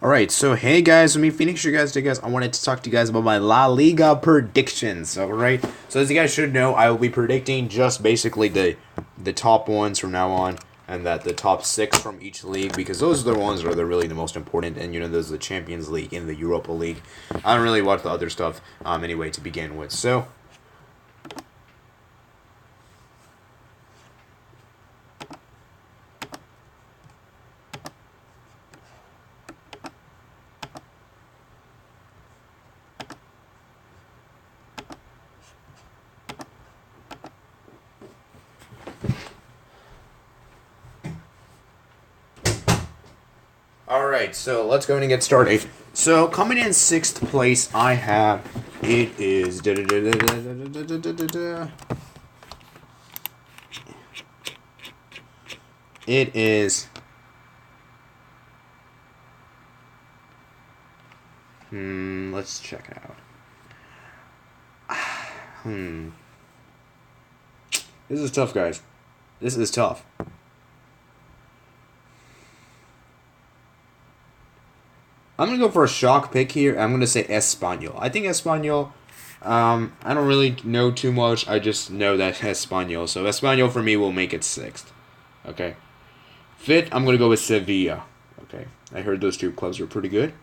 Alright, so hey guys, let me finish you guys today guys. I wanted to talk to you guys about my La Liga predictions. Alright. So as you guys should know, I will be predicting just basically the top ones from now on, and that the top six from each league, because those are the ones that are really the most important, and there's the Champions League and the Europa League. I don't really watch the other stuff anyway to begin with. So Alright, so let's go ahead and get started. So coming in sixth place, I have it is it is let's check it out. This is tough, guys. This is tough. I'm going to go for a shock pick here. I'm going to say Espanyol. I think Espanyol, I don't really know too much. I just know that Espanyol. So Espanyol for me will make it sixth. Okay. Fifth, I'm going to go with Sevilla. Okay. I heard those two clubs were pretty good.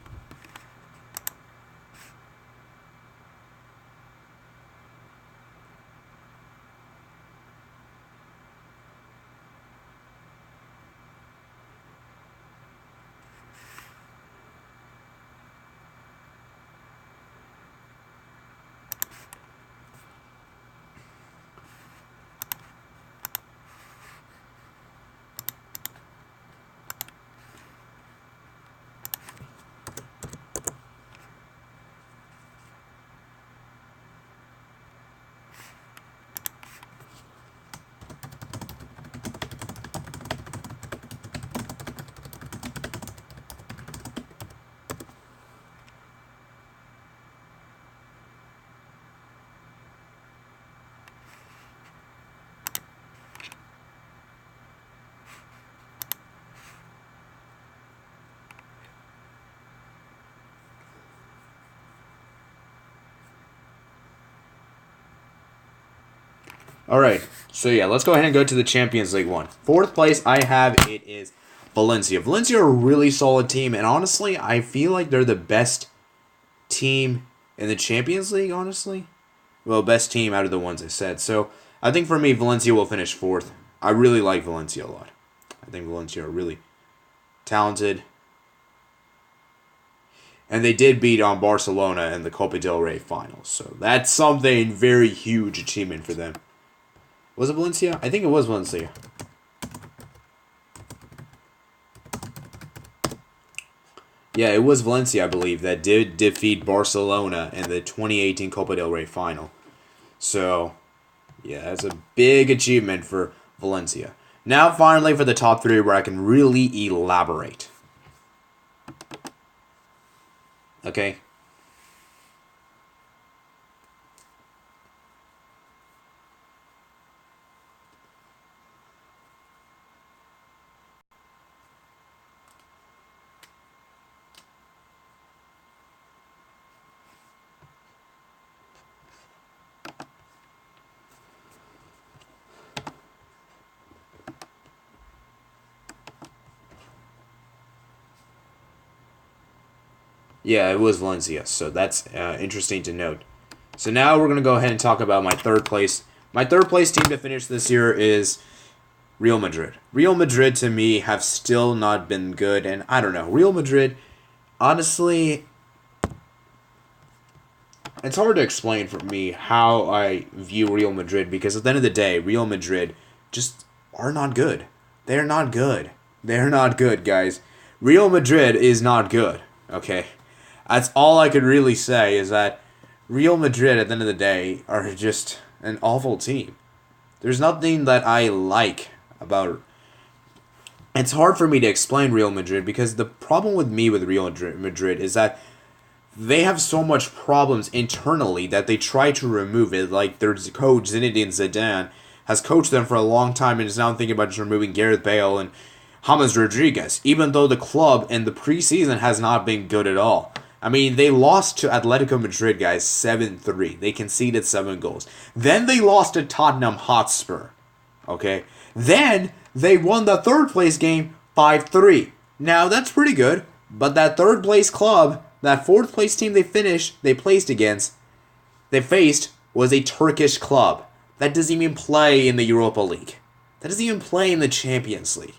Alright, so yeah, let's go ahead and go to the Champions League one. Fourth place I have it is Valencia. Valencia are a really solid team, and honestly, I feel like they're the best team in the Champions League, honestly. Well, best team out of the ones I said. So, I think for me, Valencia will finish fourth. I really like Valencia a lot. I think Valencia are really talented. And they did beat on Barcelona in the Copa del Rey finals. So, that's something very huge achievement for them. Was it Valencia? I think it was Valencia. Yeah, it was Valencia, I believe, that did defeat Barcelona in the 2018 Copa del Rey final. So, yeah, that's a big achievement for Valencia. Now, finally, for the top three where I can really elaborate. Okay. Yeah, it was Valencia, so that's interesting to note. So now we're going to go ahead and talk about my third place. My third place team to finish this year is Real Madrid. Real Madrid, to me, have still not been good, and I don't know. Real Madrid, honestly, it's hard to explain for me how I view Real Madrid, because at the end of the day, Real Madrid just are not good. They're not good. They're not good, guys. Real Madrid is not good, okay? That's all I could really say, is that Real Madrid, at the end of the day, are just an awful team. There's nothing that I like about. It's hard for me to explain Real Madrid, because the problem with me with Real Madrid is that they have so much problems internally that they try to remove it. Like their coach Zinedine Zidane has coached them for a long time and is now thinking about just removing Gareth Bale and James Rodriguez, even though the club in the preseason has not been good at all. I mean, they lost to Atletico Madrid, guys, 7-3. They conceded 7 goals. Then they lost to Tottenham Hotspur. Okay? Then they won the third place game 5-3. Now, that's pretty good. But that third place club, that fourth place team they faced was a Turkish club. That doesn't even play in the Europa League. That doesn't even play in the Champions League.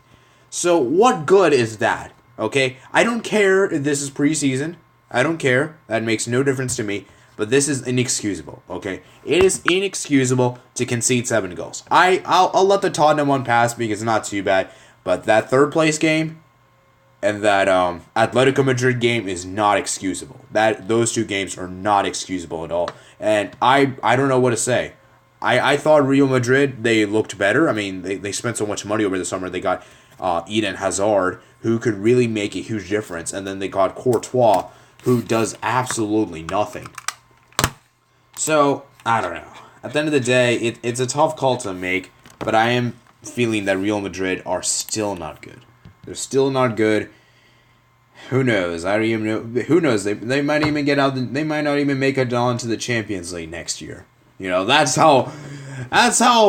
So what good is that? Okay? I don't care if this is preseason. I don't care. That makes no difference to me. But this is inexcusable, okay? It is inexcusable to concede 7 goals. I'll let the Tottenham one pass because it's not too bad. But that third place game and that Atletico Madrid game is not excusable. Those 2 games are not excusable at all. And I don't know what to say. I thought Real Madrid, they looked better. I mean, they spent so much money over the summer. They got Eden Hazard, who could really make a huge difference. And then they got Courtois, who does absolutely nothing. So, I don't know. At the end of the day, it's a tough call to make, but I am feeling that Real Madrid are still not good. They're still not good. Who knows? I don't even know. Who knows? They might even get out. They might not even make it on to the Champions League next year. You know, that's how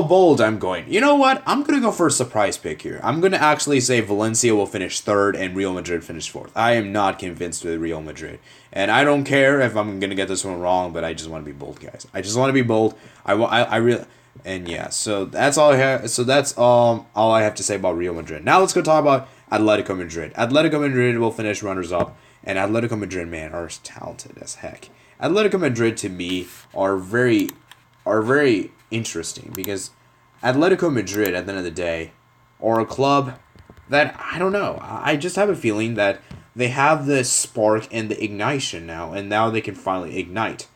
bold I'm going. You know what? I'm going to go for a surprise pick here. I'm going to actually say Valencia will finish 3rd and Real Madrid finish 4th. I am not convinced with Real Madrid. And I don't care if I'm going to get this one wrong, but I just want to be bold, guys. I just want to be bold. I really... And yeah, so that's all I have. So that's all I have to say about Real Madrid. Now let's go talk about Atletico Madrid. Atletico Madrid will finish runners-up, and Atletico Madrid, man, are talented as heck. Atletico Madrid, to me, are very interesting because Atletico Madrid, at the end of the day, are a club that, I don't know, I just have a feeling that they have the spark and the ignition now, and now they can finally ignite.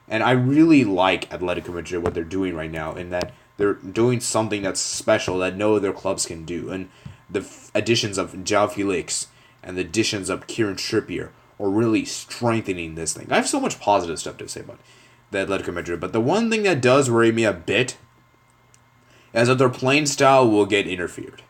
And I really like Atletico Madrid, what they're doing right now, in that they're doing something that's special that no other clubs can do. And the additions of João Felix and the additions of Kieran Trippier are really strengthening this thing. I have so much positive stuff to say about the Atletico Madrid, but the one thing that does worry me a bit is that their playing style will get interfered.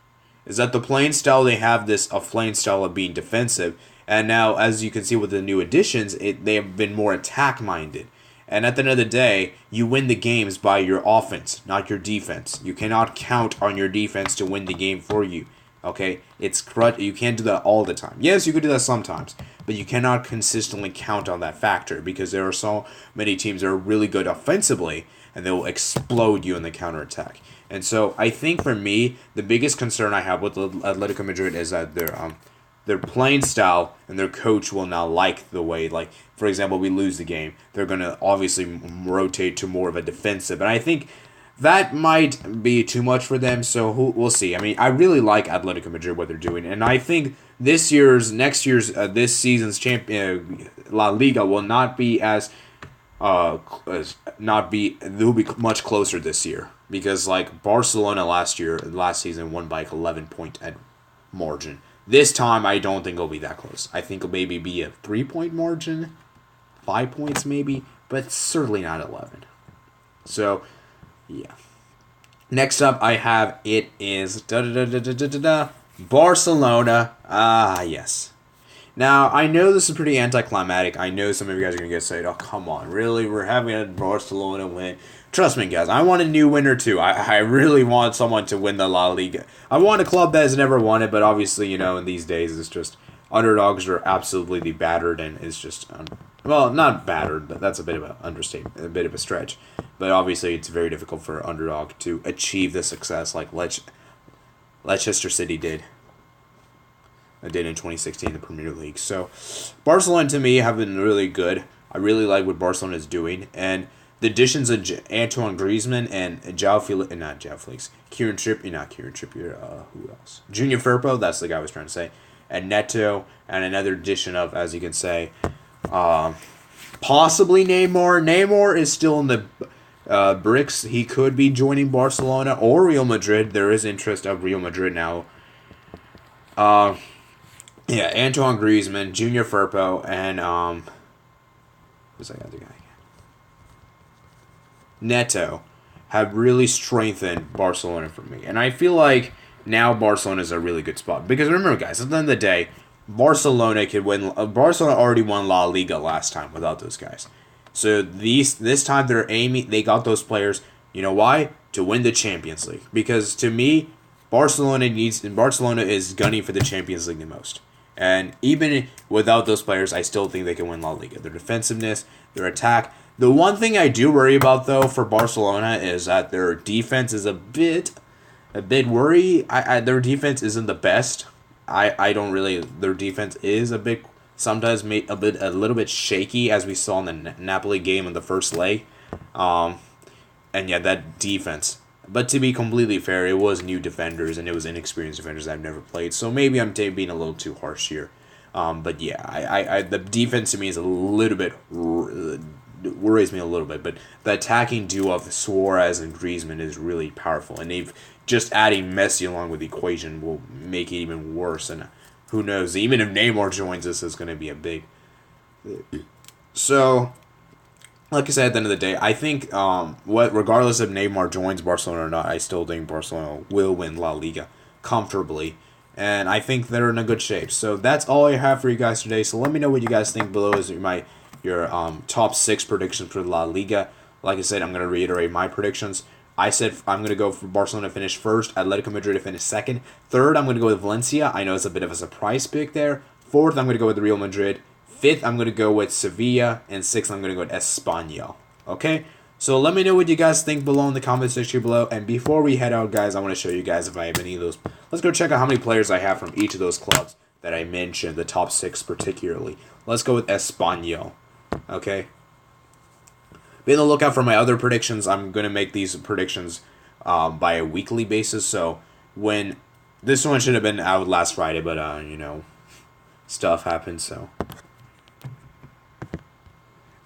Is that the playing style, they have this a playing style of being defensive, and now, as you can see with the new additions, they have been more attack-minded. And at the end of the day, you win the games by your offense, not your defense. You cannot count on your defense to win the game for you. Okay? You can't do that all the time. Yes, you could do that sometimes, but you cannot consistently count on that factor because there are so many teams that are really good offensively and they will explode you in the counterattack. And so I think for me, the biggest concern I have with Atletico Madrid is that their playing style and their coach will not like the way, like, for example, we lose the game. They're going to obviously rotate to more of a defensive. And I think that might be too much for them, so we'll see. I mean, I really like Atletico Madrid, what they're doing. And I think this season's La Liga will not be they'll be much closer this year. Because, like, Barcelona last season won by 11-point margin. This time, I don't think it'll be that close. I think it'll maybe be a 3-point margin, 5 points maybe, but certainly not 11. So, yeah. Next up, I have it is Barcelona. Yes. Now, I know this is pretty anticlimactic. I know some of you guys are going to get say, oh, come on, really? We're having a Barcelona win. Trust me, guys, I want a new winner, too. I really want someone to win the La Liga. I want a club that has never won it, but obviously, in these days, it's just underdogs are absolutely battered, and it's just, well, not battered, but that's a bit of an understatement, a bit of a stretch. But obviously, it's very difficult for an underdog to achieve the success like Leicester City did in 2016 in the Premier League. So, Barcelona, to me, have been really good. I really like what Barcelona is doing, and the additions of Antoine Griezmann and Kieran Trippier, who else? Junior Firpo, that's the guy I was trying to say, and Neto, and another addition of, as you can say, possibly Neymar. Neymar is still in the bricks. He could be joining Barcelona or Real Madrid. There is interest of Real Madrid now. Antoine Griezmann, Junior Firpo, and who's that other guy? Neto have really strengthened Barcelona for me. And I feel like now Barcelona is a really good spot. Because remember, guys, at the end of the day, Barcelona could win. Barcelona already won La Liga last time without those guys. So this time they're aiming. They got those players. You know why? To win the Champions League. Because to me, Barcelona is gunning for the Champions League the most. And even without those players, I still think they can win La Liga. Their defensiveness, their attack. The one thing I do worry about though for Barcelona is that their defense is a bit worry. Their defense isn't the best. I don't really. Their defense is a bit sometimes a little bit shaky, as we saw in the Napoli game in the first leg. And yeah, that defense. But to be completely fair, it was new defenders and it was inexperienced defenders that I've never played. So maybe I'm being a little too harsh here. But yeah, I the defense to me is a little bit worries me a little bit. But the attacking duo of Suarez and Griezmann is really powerful, and they've just adding Messi along with the equation will make it even worse. And who knows? Even if Neymar joins us, it's going to be a big. So, like I said, at the end of the day, I think regardless if Neymar joins Barcelona or not, I still think Barcelona will win La Liga comfortably. And I think they're in a good shape. So that's all I have for you guys today. So let me know what you guys think below as your top 6 predictions for La Liga. Like I said, I'm going to reiterate my predictions. I said I'm going to go for Barcelona to finish first, Atletico Madrid to finish second. Third, I'm going to go with Valencia. I know it's a bit of a surprise pick there. Fourth, I'm going to go with Real Madrid. Fifth, I'm going to go with Sevilla. And sixth, I'm going to go with Espanyol. Okay? So let me know what you guys think below in the comment section below. And before we head out, guys, I want to show you guys if I have any of those. Let's go check out how many players I have from each of those clubs that I mentioned, the top 6 particularly. Let's go with Espanyol. Okay? Be on the lookout for my other predictions. I'm going to make these predictions by a weekly basis. So when this one should have been out last Friday, but stuff happens. So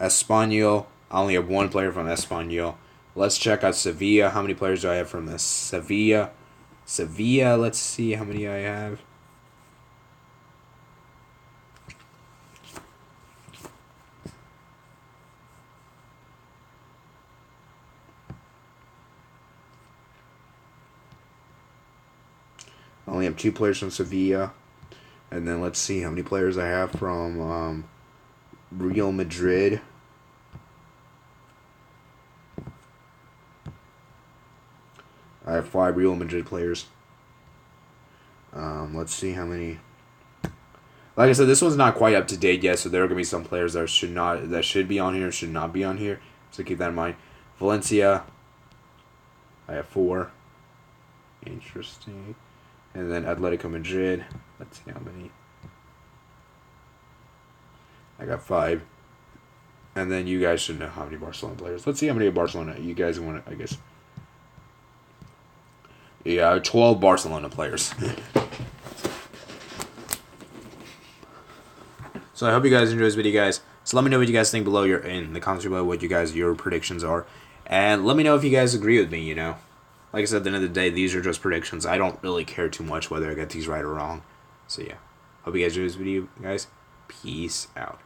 Espanyol, I only have one player from Espanyol. Let's check out Sevilla. How many players do I have from this? Sevilla, let's see how many I have. I only have 2 players from Sevilla. And then let's see how many players I have from Real Madrid. I have 5 Real Madrid players. Let's see how many. Like I said, this one's not quite up to date yet, so there are gonna be some players that should be on here, should not be on here. So keep that in mind. Valencia, I have 4. Interesting. And then Atletico Madrid. Let's see how many. I got 5. And then you guys should know how many Barcelona players. Let's see how many Barcelona you guys want to, I guess. Yeah, 12 Barcelona players. So I hope you guys enjoyed this video, guys. So let me know what you guys think below in the comments below what your predictions are. And let me know if you guys agree with me, Like I said, at the end of the day, these are just predictions. I don't really care too much whether I get these right or wrong. So yeah. Hope you guys enjoyed this video, guys. Peace out.